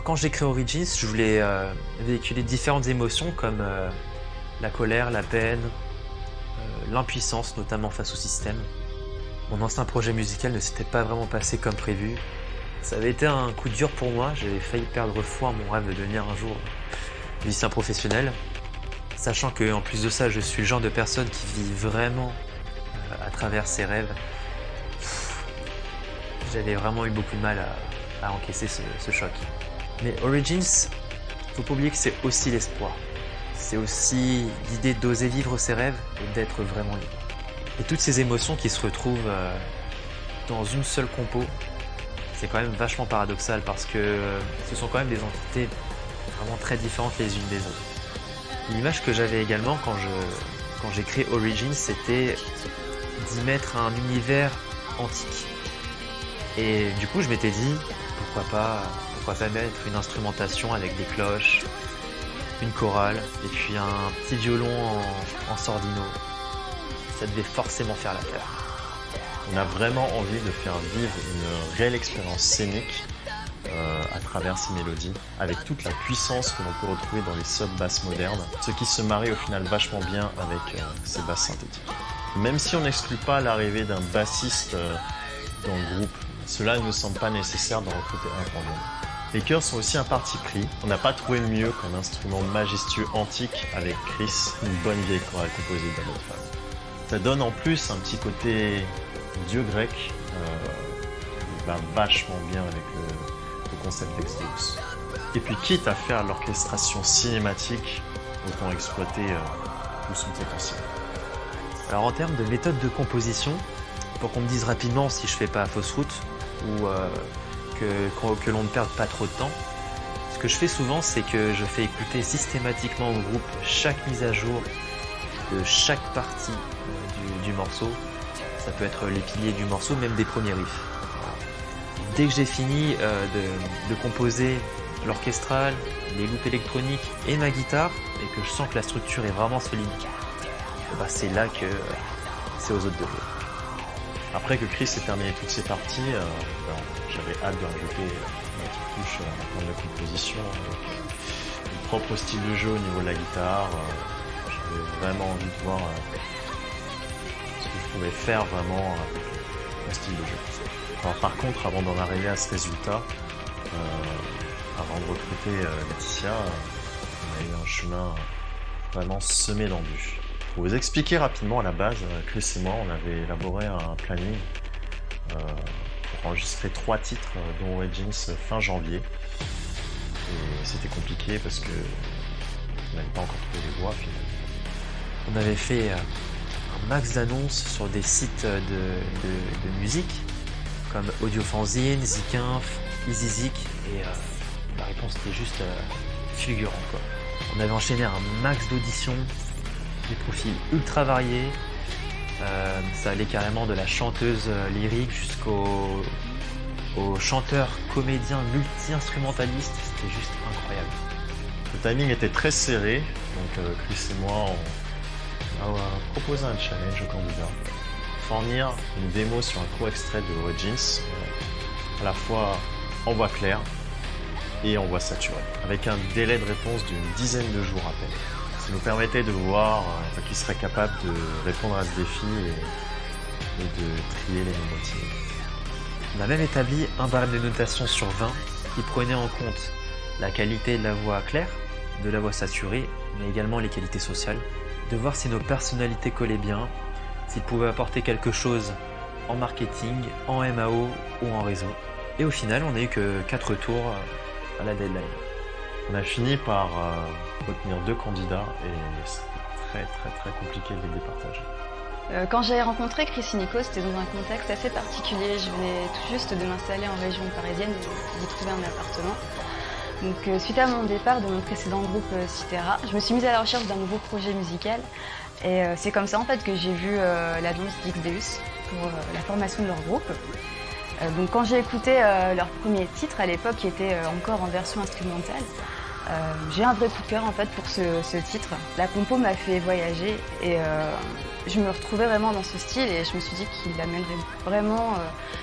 quand j'ai créé Origins, je voulais véhiculer différentes émotions comme la colère, la peine, l'impuissance, notamment face au système. Mon ancien projet musical ne s'était pas vraiment passé comme prévu. Ça avait été un coup dur pour moi, j'avais failli perdre foi en mon rêve de devenir un jour musicien professionnel. Sachant qu'en plus de ça, je suis le genre de personne qui vit vraiment à travers ses rêves. J'avais vraiment eu beaucoup de mal à encaisser ce choc. Mais Origins, faut pas oublier que c'est aussi l'espoir. C'est aussi l'idée d'oser vivre ses rêves et d'être vraiment libre. Et toutes ces émotions qui se retrouvent dans une seule compo, c'est quand même vachement paradoxal parce que ce sont quand même des entités vraiment très différentes les unes des autres. L'image que j'avais également quand j'ai créé Origins, c'était d'y mettre un univers antique. Et du coup, je m'étais dit, pourquoi pas mettre une instrumentation avec des cloches, une chorale et puis un petit violon en sordino. Ça devait forcément faire l'affaire. On a vraiment envie de faire vivre une réelle expérience scénique à travers ces mélodies, avec toute la puissance que l'on peut retrouver dans les sub-basses modernes, ce qui se marie au final vachement bien avec ces basses synthétiques. Même si on n'exclut pas l'arrivée d'un bassiste dans le groupe, cela ne nous semble pas nécessaire d'en recruter un quand même. Les chœurs sont aussi un parti pris. On n'a pas trouvé mieux qu'un instrument majestueux antique avec Chris, une bonne vieille chorale composée d'un autre femme. Ça donne en plus un petit côté dieu grec qui va vachement bien avec le concept d'Exodus. Et puis quitte à faire l'orchestration cinématique, autant exploiter tout son potentiel. Alors en termes de méthode de composition, pour qu'on me dise rapidement si je fais pas fausse route ou que l'on ne perde pas trop de temps, ce que je fais souvent, c'est que je fais écouter systématiquement au groupe chaque mise à jour de chaque partie du morceau. Ça peut être les piliers du morceau, même des premiers riffs. Dès que j'ai fini de composer l'orchestral, les loops électroniques et ma guitare, et que je sens que la structure est vraiment solide, c'est là que c'est aux autres de jouer. Après que Chris ait terminé toutes ses parties, j'avais hâte de rajouter une petite touche dans la composition avec mon propre style de jeu au niveau de la guitare. J'avais vraiment envie de voir ce que je pouvais faire vraiment avec mon style de jeu. Alors, par contre, avant d'en arriver à ce résultat, avant de recruter Laetitia, on a eu un chemin vraiment semé d'embûches. Pour vous expliquer rapidement, à la base, Chris et moi, on avait élaboré un planning pour enregistrer 3 titres dont Origins fin janvier. Et c'était compliqué parce que on n'avait pas encore trouvé les voix finalement. On avait fait un max d'annonces sur des sites de musique comme Audiofanzine, Zikinf, EasyZik et la réponse était juste fulgurante quoi. On avait enchaîné un max d'auditions, des profils ultra variés, ça allait carrément de la chanteuse lyrique jusqu'au chanteur, comédien, multi-instrumentaliste, c'était juste incroyable. Le timing était très serré, donc Chris et moi on a proposé un challenge au candidat. Fournir une démo sur un court extrait de Origins, à la fois en voix claire et en voix saturée, avec un délai de réponse d'une dizaine de jours à peine. Ça nous permettait de voir qui serait capable de répondre à ce défi et de trier les non-motivés. On a même établi un barème de notation sur 20 qui prenait en compte la qualité de la voix claire, de la voix saturée, mais également les qualités sociales, de voir si nos personnalités collaient bien, s'ils pouvaient apporter quelque chose en marketing, en MAO ou en réseau. Et au final, on n'a eu que 4 tours à la deadline. On a fini par retenir 2 candidats et c'était très compliqué de les départager. Quand j'ai rencontré Chris et Nico, c'était dans un contexte assez particulier. Je venais tout juste de m'installer en région parisienne et d'y trouver un appartement. Donc, suite à mon départ de mon précédent groupe Citera, je me suis mise à la recherche d'un nouveau projet musical. Et c'est comme ça en fait que j'ai vu l'annonce d'Exodus pour la formation de leur groupe. Donc quand j'ai écouté leur premier titre à l'époque qui était encore en version instrumentale, j'ai un vrai coup de cœur en fait pour ce titre. La compo m'a fait voyager et je me retrouvais vraiment dans ce style et je me suis dit qu'il amènerait vraiment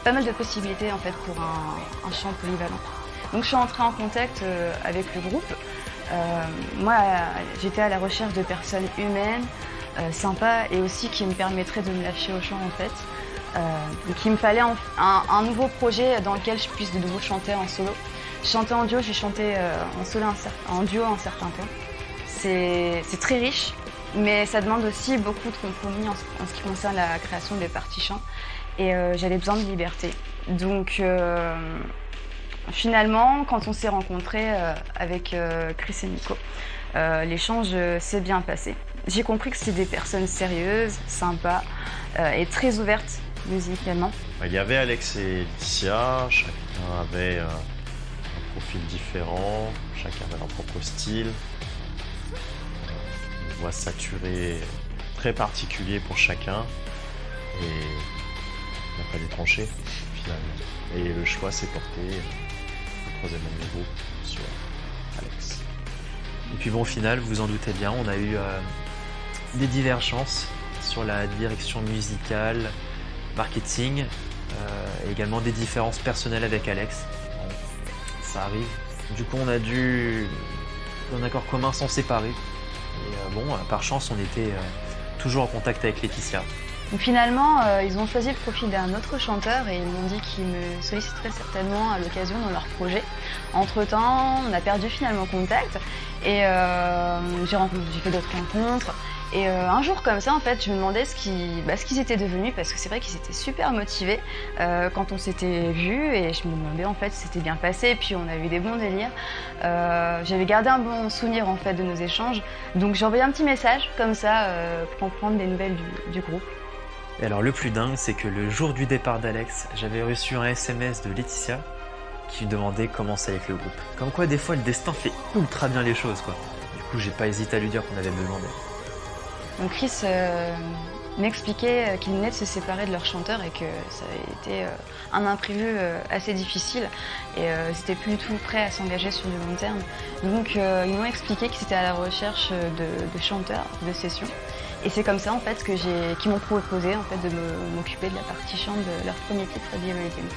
pas mal de possibilités en fait pour un chant polyvalent. Donc je suis entrée en contact avec le groupe. Moi, j'étais à la recherche de personnes humaines, sympas et aussi qui me permettraient de me lâcher au chant en fait. Donc il me fallait un nouveau projet dans lequel je puisse de nouveau chanter en solo. Je chantais en duo, j'ai chanté en duo un certain temps. C'est très riche, mais ça demande aussi beaucoup de compromis en ce qui concerne la création des parties chants. Et j'avais besoin de liberté. Donc finalement, quand on s'est rencontrés avec Chris et Nico, l'échange s'est bien passé. J'ai compris que c'était des personnes sérieuses, sympas et très ouvertes musicalement. Il y avait Alex et Laetitia, chacun avait un profil différent, chacun avait leur propre style, une voix saturée très particulier pour chacun, et il n'a pas fallu trancher finalement. Et le choix s'est porté au troisième membre du groupe sur Alex. Et puis bon, au final, vous en doutez bien, on a eu des divergences sur la direction musicale, marketing, et également des différences personnelles avec Alex. Bon, ça arrive. Du coup, on a dû, d'un accord commun, s'en séparer. Et bon, par chance, on était toujours en contact avec Laetitia. Donc finalement, ils ont choisi le profil d'un autre chanteur et ils m'ont dit qu'ils me solliciteraient certainement à l'occasion dans leur projet. Entre-temps, on a perdu finalement contact et j'ai fait d'autres rencontres. Et un jour comme ça, en fait, je me demandais ce qu'ils étaient devenus parce que c'est vrai qu'ils étaient super motivés quand on s'était vus et je me demandais en fait si c'était bien passé. Et puis on a eu des bons délires. J'avais gardé un bon souvenir en fait de nos échanges. Donc j'ai envoyé un petit message comme ça pour prendre des nouvelles du groupe. Et alors le plus dingue, c'est que le jour du départ d'Alex, j'avais reçu un SMS de Laetitia qui lui demandait comment ça allait avec le groupe. Comme quoi des fois le destin fait ultra bien les choses quoi. Du coup j'ai pas hésité à lui dire qu'on avait besoin d'elle. Donc Chris m'expliquait qu'ils venaient de se séparer de leur chanteur et que ça avait été un imprévu assez difficile et ils n'étaient plus du tout prêts à s'engager sur du long terme. Donc ils m'ont expliqué qu'ils étaient à la recherche de chanteurs de session. Et c'est comme ça en fait qu'ils m'ont proposé en fait de m'occuper de la partie chant de leur premier titre, The Origins.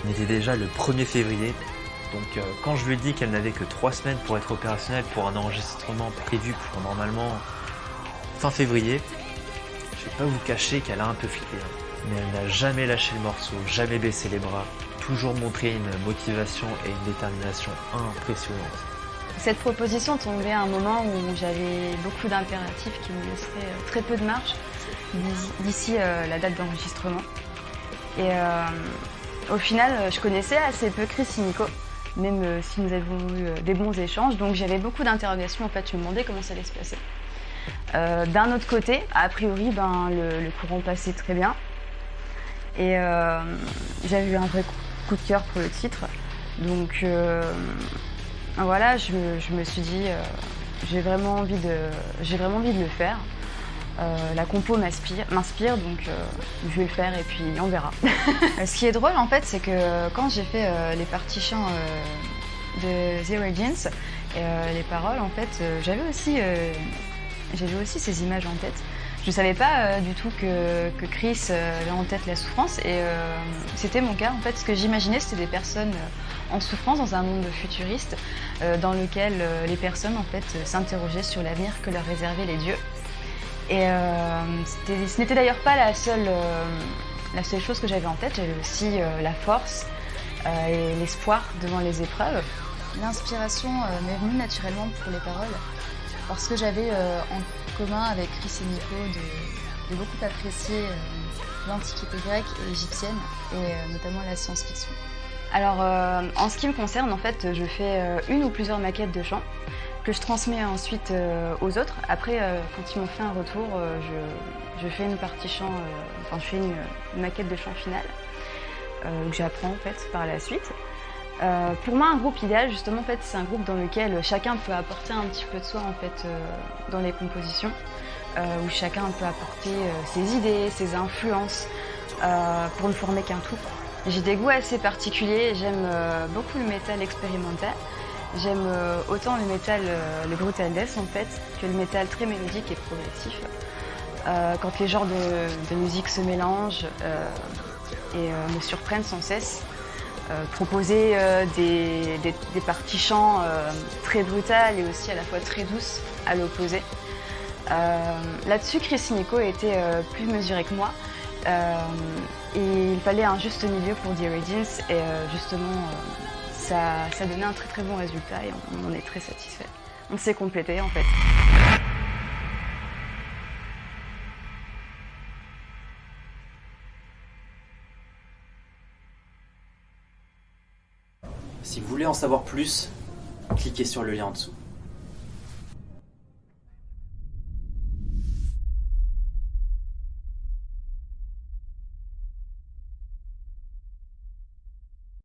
On était déjà le 1er février, donc quand je lui ai dit qu'elle n'avait que 3 semaines pour être opérationnelle pour un enregistrement prévu pour normalement fin février, je vais pas vous cacher qu'elle a un peu flippé. Mais elle n'a jamais lâché le morceau, jamais baissé les bras, toujours montré une motivation et une détermination impressionnantes. Cette proposition tombait à un moment où j'avais beaucoup d'impératifs qui me laisseraient très peu de marge d'ici la date d'enregistrement. Et au final, je connaissais assez peu Chris et Nico, même si nous avons eu des bons échanges. Donc j'avais beaucoup d'interrogations, en fait, je me demandais comment ça allait se passer. D'un autre côté, a priori, le courant passait très bien. Et j'avais eu un vrai coup de cœur pour le titre. Donc voilà, je me suis dit, j'ai vraiment envie de le faire. La compo m'inspire, donc je vais le faire et puis on verra. Ce qui est drôle en fait, c'est que quand j'ai fait les parties chants de The Origins, les paroles en fait, j'avais aussi ces images en tête. Je ne savais pas du tout que Chris avait en tête la souffrance et c'était mon cas en fait. Ce que j'imaginais, c'était des personnes en souffrance dans un monde futuriste dans lequel les personnes en fait s'interrogeaient sur l'avenir que leur réservaient les dieux. Et ce n'était d'ailleurs pas la seule chose que j'avais en tête. J'avais aussi la force et l'espoir devant les épreuves. L'inspiration m'est venue naturellement pour les paroles parce que j'avais en commun avec Chris et Nico de beaucoup apprécier l'Antiquité grecque et égyptienne et notamment la science-fiction. Alors en ce qui me concerne, en fait, je fais une ou plusieurs maquettes de chants que je transmets ensuite aux autres. Après, quand ils m'ont fait un retour, je fais une partie chant, je fais une maquette de chant finale que j'apprends en fait par la suite. Pour moi, un groupe idéal, justement, en fait, c'est un groupe dans lequel chacun peut apporter un petit peu de soi en fait dans les compositions, où chacun peut apporter ses idées, ses influences pour ne former qu'un tout. J'ai des goûts assez particuliers. J'aime beaucoup le métal expérimental. J'aime autant le métal, le brutal death en fait, que le métal très mélodique et progressif. Quand les genres de musique se mélangent et me surprennent sans cesse. proposer des parties chants très brutales et aussi à la fois très douces à l'opposé. Là-dessus, Chris Nico était plus mesuré que moi. Et il fallait un juste milieu pour The Origins et justement ça donnait un très très bon résultat et on en est très satisfait. On s'est complété en fait. Si vous voulez en savoir plus, cliquez sur le lien en dessous.